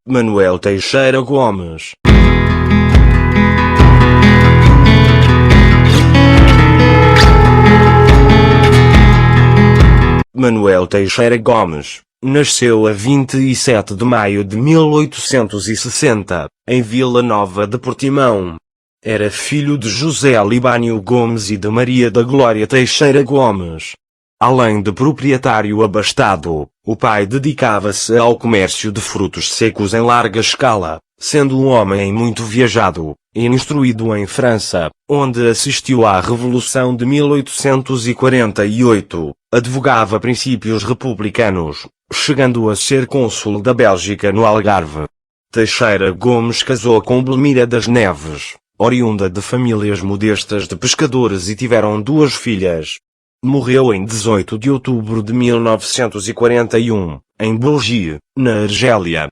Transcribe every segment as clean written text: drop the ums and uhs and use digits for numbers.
Manuel Teixeira Gomes. Manuel Teixeira Gomes nasceu a 27 de maio de 1860, em Vila Nova de Portimão. Era filho de José Libânio Gomes e de Maria da Glória Teixeira Gomes. Além de proprietário abastado, o pai dedicava-se ao comércio de frutos secos em larga escala, sendo um homem muito viajado e instruído em França, onde assistiu à Revolução de 1848, advogava princípios republicanos, chegando a ser cônsul da Bélgica no Algarve. Teixeira Gomes casou com Belmira das Neves, oriunda de famílias modestas de pescadores, e tiveram 2 filhas. Morreu em 18 de outubro de 1941, em Bourges, na Argélia.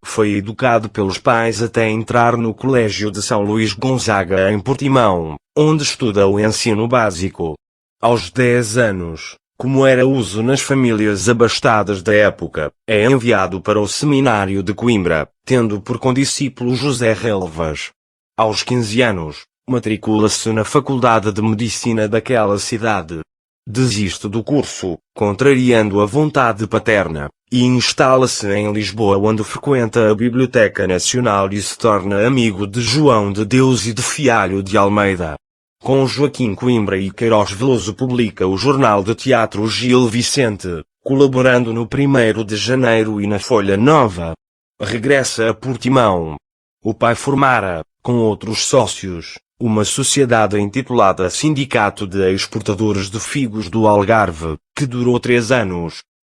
Foi educado pelos pais até entrar no Colégio de São Luís Gonzaga em Portimão, onde estuda o ensino básico. Aos 10 anos, como era uso nas famílias abastadas da época, é enviado para o Seminário de Coimbra, tendo por condiscípulo José Relvas. Aos 15 anos, matricula-se na Faculdade de Medicina daquela cidade. Desiste do curso, contrariando a vontade paterna, e instala-se em Lisboa, onde frequenta a Biblioteca Nacional e se torna amigo de João de Deus e de Fialho de Almeida. Com Joaquim Coimbra e Queiroz Veloso publica o Jornal de Teatro Gil Vicente, colaborando no 1º de Janeiro e na Folha Nova. Regressa a Portimão. O pai formara, com outros sócios, uma sociedade intitulada Sindicato de Exportadores de Figos do Algarve, que durou 3 anos.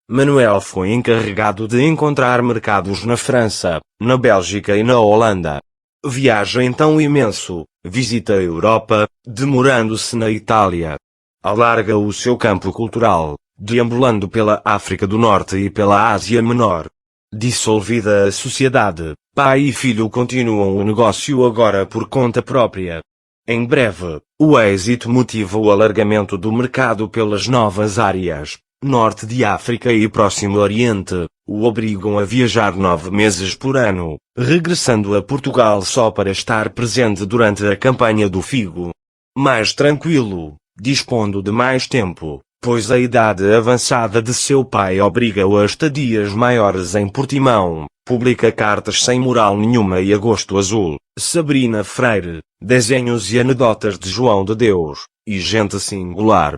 Manuel foi encarregado de encontrar mercados na França, na Bélgica e na Holanda. Viaja então imenso, visita a Europa, demorando-se na Itália. Alarga o seu campo cultural, deambulando pela África do Norte e pela Ásia Menor. Dissolvida a sociedade, pai e filho continuam o negócio agora por conta própria. Em breve, o êxito motiva o alargamento do mercado pelas novas áreas, Norte de África e Próximo Oriente, o obrigam a viajar 9 meses por ano, regressando a Portugal só para estar presente durante a campanha do figo. Mais tranquilo, dispondo de mais tempo, pois a idade avançada de seu pai obriga-o a estadias maiores em Portimão, publica cartas sem moral nenhuma e Agosto Azul, Sabrina Freire, desenhos e anedotas de João de Deus, e Gente Singular.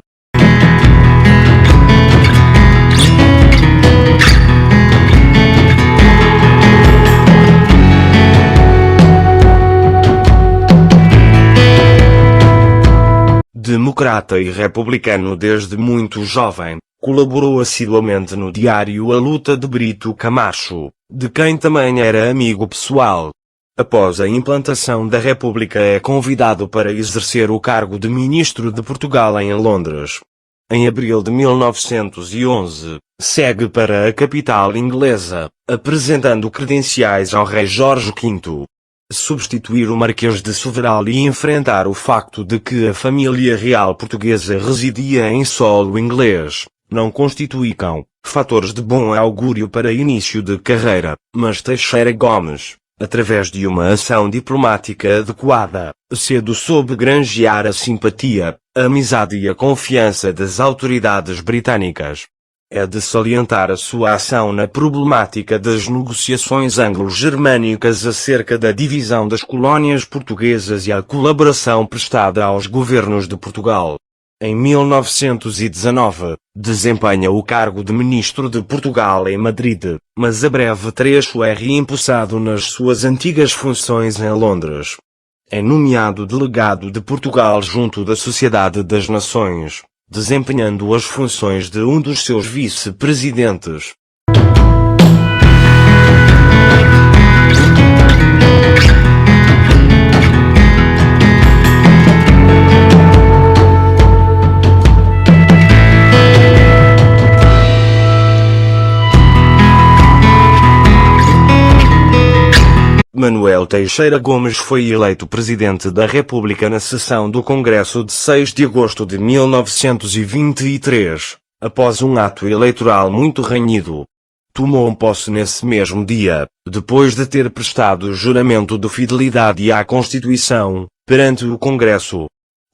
Democrata e republicano desde muito jovem, colaborou assiduamente no diário A Luta de Brito Camacho, de quem também era amigo pessoal. Após a implantação da República é convidado para exercer o cargo de ministro de Portugal em Londres. Em abril de 1911, segue para a capital inglesa, apresentando credenciais ao rei Jorge V. Substituir o Marquês de Soveral e enfrentar o facto de que a família real portuguesa residia em solo inglês, não constituíam fatores de bom augúrio para início de carreira, mas Teixeira Gomes, através de uma ação diplomática adequada, cedo soube granjear a simpatia, a amizade e a confiança das autoridades britânicas. É de salientar a sua ação na problemática das negociações anglo-germânicas acerca da divisão das colónias portuguesas e a colaboração prestada aos governos de Portugal. Em 1919, desempenha o cargo de ministro de Portugal em Madrid, mas a breve trecho é reempossado nas suas antigas funções em Londres. É nomeado delegado de Portugal junto da Sociedade das Nações, desempenhando as funções de um dos seus vice-presidentes. Manuel Teixeira Gomes foi eleito Presidente da República na sessão do Congresso de 6 de agosto de 1923, após um ato eleitoral muito renhido. Tomou posse nesse mesmo dia, depois de ter prestado juramento de fidelidade à Constituição, perante o Congresso.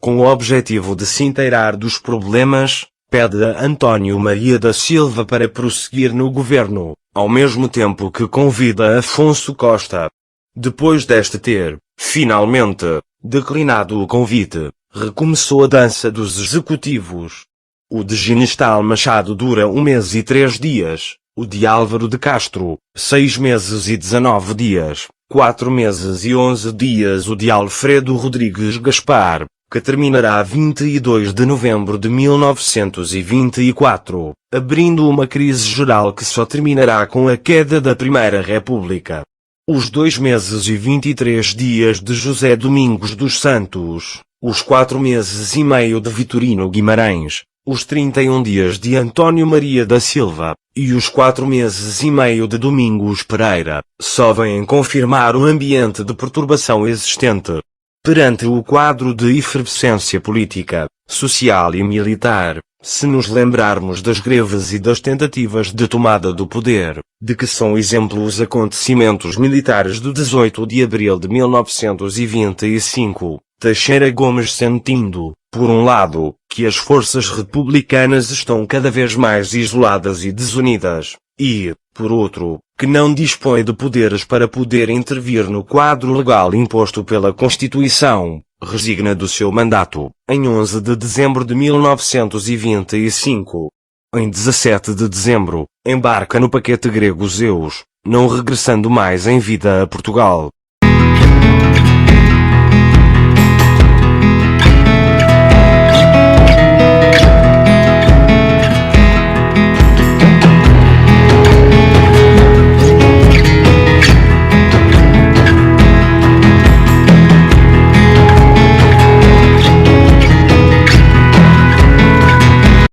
Com o objetivo de se inteirar dos problemas, pede a António Maria da Silva para prosseguir no governo, ao mesmo tempo que convida Afonso Costa. Depois deste ter, finalmente, declinado o convite, recomeçou a dança dos executivos. O de Ginestal Machado dura 1 mês e 3 dias, o de Álvaro de Castro, 6 meses e 19 dias, 4 meses e 11 dias o de Alfredo Rodrigues Gaspar, que terminará a 22 de novembro de 1924, abrindo uma crise geral que só terminará com a queda da Primeira República. Os 2 meses e 23 dias de José Domingos dos Santos, os 4 meses e meio de Vitorino Guimarães, os 31 dias de António Maria da Silva, e os 4 meses e meio de Domingos Pereira, só vêm confirmar o ambiente de perturbação existente. Perante o quadro de efervescência política, social e militar, se nos lembrarmos das greves e das tentativas de tomada do poder, de que são exemplo os acontecimentos militares do 18 de abril de 1925, Teixeira Gomes sentindo, por um lado, que as forças republicanas estão cada vez mais isoladas e desunidas, e, por outro, que não dispõe de poderes para poder intervir no quadro legal imposto pela Constituição, resigna do seu mandato, em 11 de dezembro de 1925. Em 17 de dezembro, embarca no paquete grego Zeus, não regressando mais em vida a Portugal.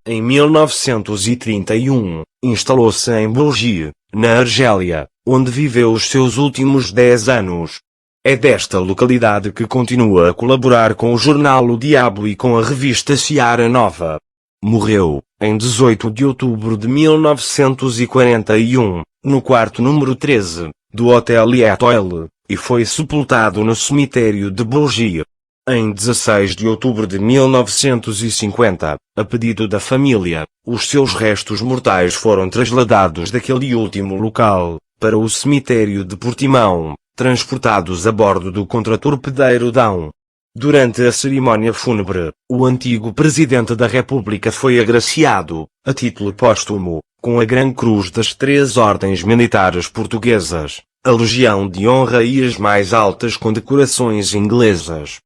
Em 1931, instalou-se em Bourges, na Argélia, onde viveu os seus últimos 10 anos. É desta localidade que continua a colaborar com o jornal O Diabo e com a revista Seara Nova. Morreu, em 18 de outubro de 1941, no quarto número 13, do Hotel Etoile, e foi sepultado no cemitério de Bourges. Em 16 de outubro de 1950, a pedido da família, os seus restos mortais foram trasladados daquele último local, para o cemitério de Portimão, transportados a bordo do contratorpedeiro Dão. Durante a cerimónia fúnebre, o antigo Presidente da República foi agraciado, a título póstumo, com a Gran Cruz das 3 Ordens Militares Portuguesas, a Legião de Honra e as mais altas condecorações inglesas.